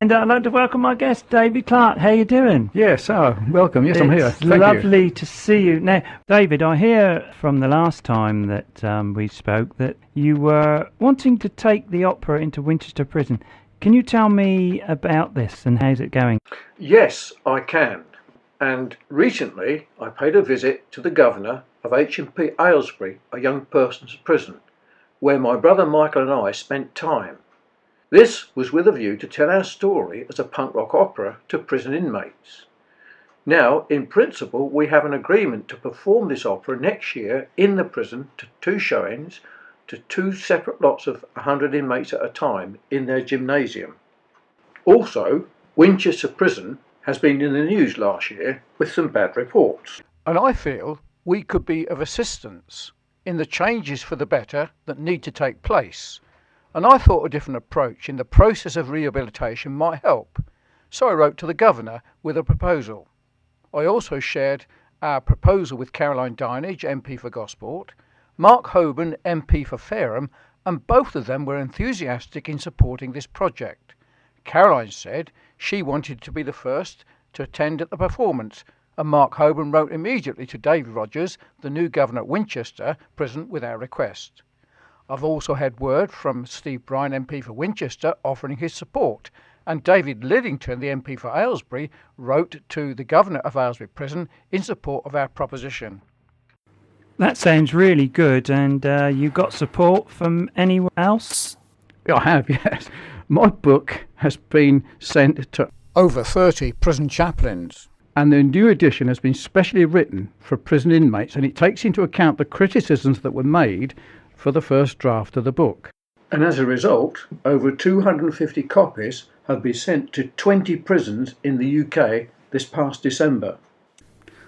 And I'd like to welcome my guest, David Clark. How you doing? Yes, welcome. Yes, I'm here. It's lovely to see you. Now, David, I hear from the last time that we spoke that you were wanting to take the opera into Winchester Prison. Can you tell me about this and how's it going? Yes, I can. And recently I paid a visit to the governor of H&P Aylesbury, a young person's prison, where my brother Michael and I spent time. This was with a view to tell our story as a punk rock opera to prison inmates. Now, in principle, we have an agreement to perform this opera next year in the prison to 2 showings, to 2 separate lots of 100 inmates at a time in their gymnasium. Also, Winchester Prison has been in the news last year with some bad reports. And I feel we could be of assistance in the changes for the better that need to take place. And I thought a different approach in the process of rehabilitation might help. So I wrote to the governor with a proposal. I also shared our proposal with Caroline Dinage, MP for Gosport, Mark Hoban, MP for Fareham, and both of them were enthusiastic in supporting this project. Caroline said she wanted to be the first to attend at the performance, and Mark Hoban wrote immediately to David Rogers, the new governor at Winchester Prison, with our request. I've also had word from Steve Bryan, MP for Winchester, offering his support, and David Lidington, the MP for Aylesbury, wrote to the governor of Aylesbury Prison in support of our proposition. That sounds really good, and you got support from anyone else? I have, yes. My book has been sent to over 30 prison chaplains. And the new edition has been specially written for prison inmates, and it takes into account the criticisms that were made for the first draft of the book. And as a result, over 250 copies have been sent to 20 prisons in the UK this past December.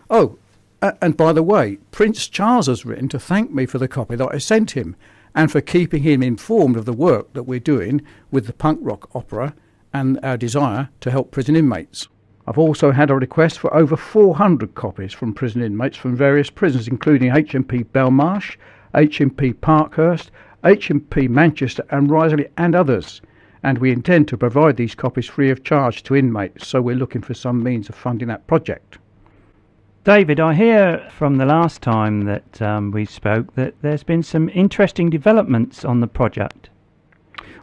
Oh, and by the way, Prince Charles has written to thank me for the copy that I sent him and for keeping him informed of the work that we're doing with the punk rock opera and our desire to help prison inmates. I've also had a request for over 400 copies from prison inmates from various prisons, including H&P Belmarsh, H&P Parkhurst, H&P Manchester and Risley and others. And we intend to provide these copies free of charge to inmates, so we're looking for some means of funding that project. David, I hear from the last time that we spoke that there's been some interesting developments on the project.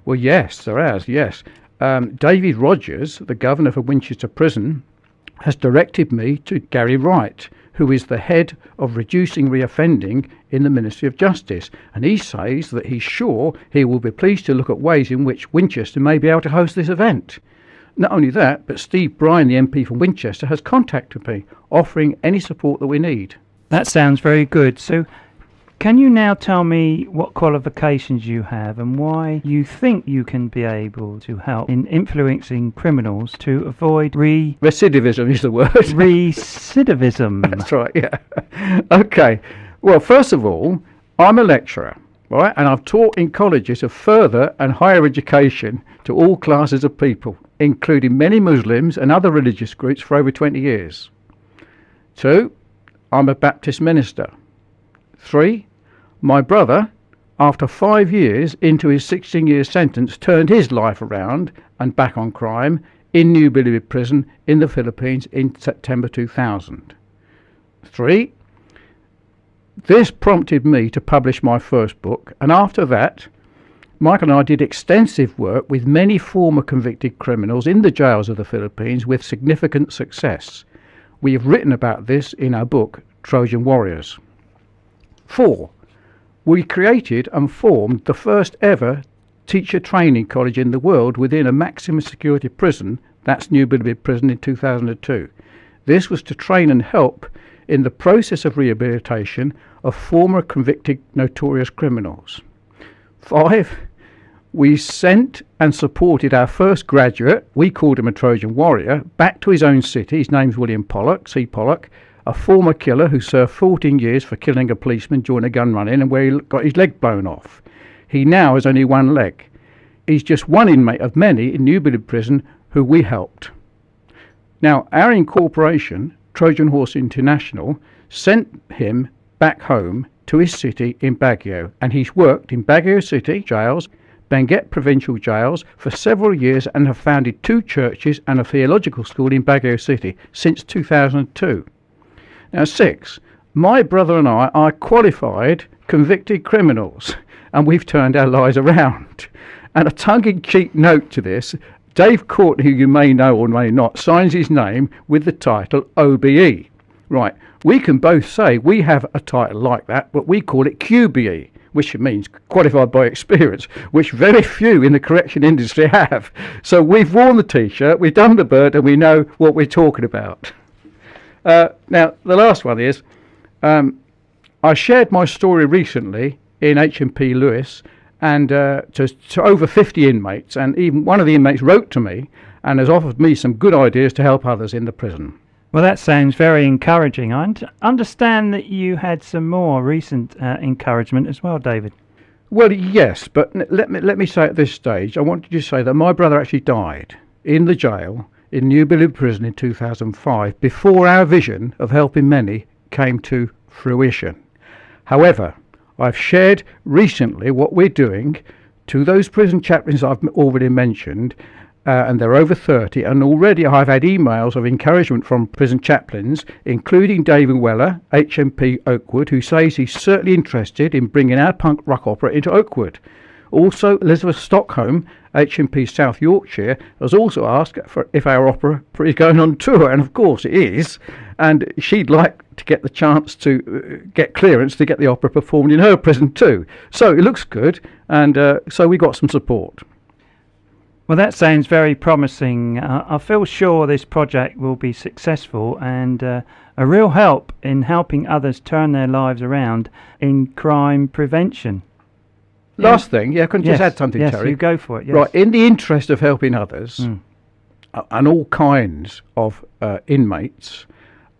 Well, yes, there has, yes. David Rogers, the governor for Winchester Prison, has directed me to Gary Wright, who is the head of reducing reoffending in the Ministry of Justice, and he says that he's sure he will be pleased to look at ways in which Winchester may be able to host this event. Not only that, but Steve Bryan, the MP for Winchester, has contacted me, offering any support that we need. That sounds very good. So can you now tell me what qualifications you have and why you think you can be able to help in influencing criminals to avoid recidivism is the word. Recidivism. That's right, yeah. Okay. Well, first of all, I'm a lecturer, right? And I've taught in colleges of further and higher education to all classes of people, including many Muslims and other religious groups, for over 20 years. 2, I'm a Baptist minister. 3, my brother, after 5 years into his 16-year sentence, turned his life around and back on crime in New Bilibid Prison in the Philippines in September 2000. 3, this prompted me to publish my first book, and after that, Michael and I did extensive work with many former convicted criminals in the jails of the Philippines with significant success. We have written about this in our book, Trojan Warriors. 4, we created and formed the first ever teacher training college in the world within a maximum security prison, that's New Bilibid Prison, in 2002. This was to train and help in the process of rehabilitation of former convicted notorious criminals. 5, we sent and supported our first graduate, we called him a Trojan Warrior, back to his own city. His name's William Pollock, C. Pollock, a former killer who served 14 years for killing a policeman during a gun run-in and where he got his leg blown off. He now has only one leg. He's just one inmate of many in New Bilibid Prison who we helped. Now, our incorporation, Trojan Horse International, sent him back home to his city in Baguio, and he's worked in Baguio City jails, Benguet provincial jails for several years and have founded 2 churches and a theological school in Baguio City since 2002. Now 6. My brother and I are qualified convicted criminals, and we've turned our lives around. And a tongue-in-cheek note to this, Dave Courtney, who you may know or may not, signs his name with the title OBE. Right, we can both say we have a title like that, but we call it QBE, which means qualified by experience, which very few in the correction industry have. So we've worn the T-shirt, we've done the bird, and we know what we're talking about. Now, the last one is, I shared my story recently in HMP Lewis and to over 50 inmates, and even one of the inmates wrote to me and has offered me some good ideas to help others in the prison. Well, that sounds very encouraging. I understand that you had some more recent encouragement as well, David. Well, yes, but let me say at this stage, I wanted to say that my brother actually died in the jail in New Billing Prison in 2005 before our vision of helping many came to fruition. However, I've shared recently what we're doing to those prison chaplains I've already mentioned, and they're over 30, and already I've had emails of encouragement from prison chaplains, including David Weller, HMP Oakwood, who says he's certainly interested in bringing our punk rock opera into Oakwood. Also, Elizabeth Stockholm, HMP South Yorkshire, has also asked for if our opera is going on tour, and of course it is, and she'd like to get the chance to get clearance to get the opera performed in her prison too. So it looks good, and so we got some support. Well, that sounds very promising. I feel sure this project will be successful and a real help in helping others turn their lives around in crime prevention. Last thing, I can just add something, yes, Terry. You go for it. Yes. Right, in the interest of helping others and all kinds of inmates,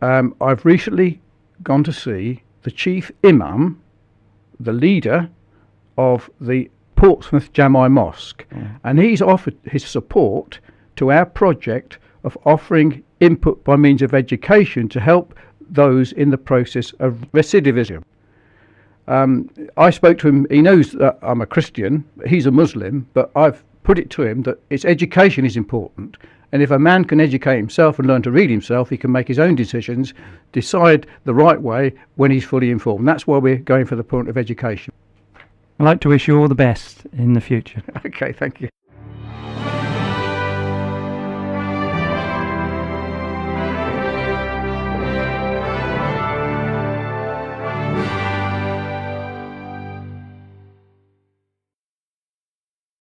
I've recently gone to see the chief imam, the leader of the Portsmouth Jamai Mosque, and he's offered his support to our project of offering input by means of education to help those in the process of recidivism. I spoke to him. He knows that I'm a Christian, he's a Muslim, but I've put it to him that it's education is important, and if a man can educate himself and learn to read himself, he can make his own decisions, decide the right way when he's fully informed. That's why we're going for the point of education. I'd like to wish you all the best in the future. Okay, thank you.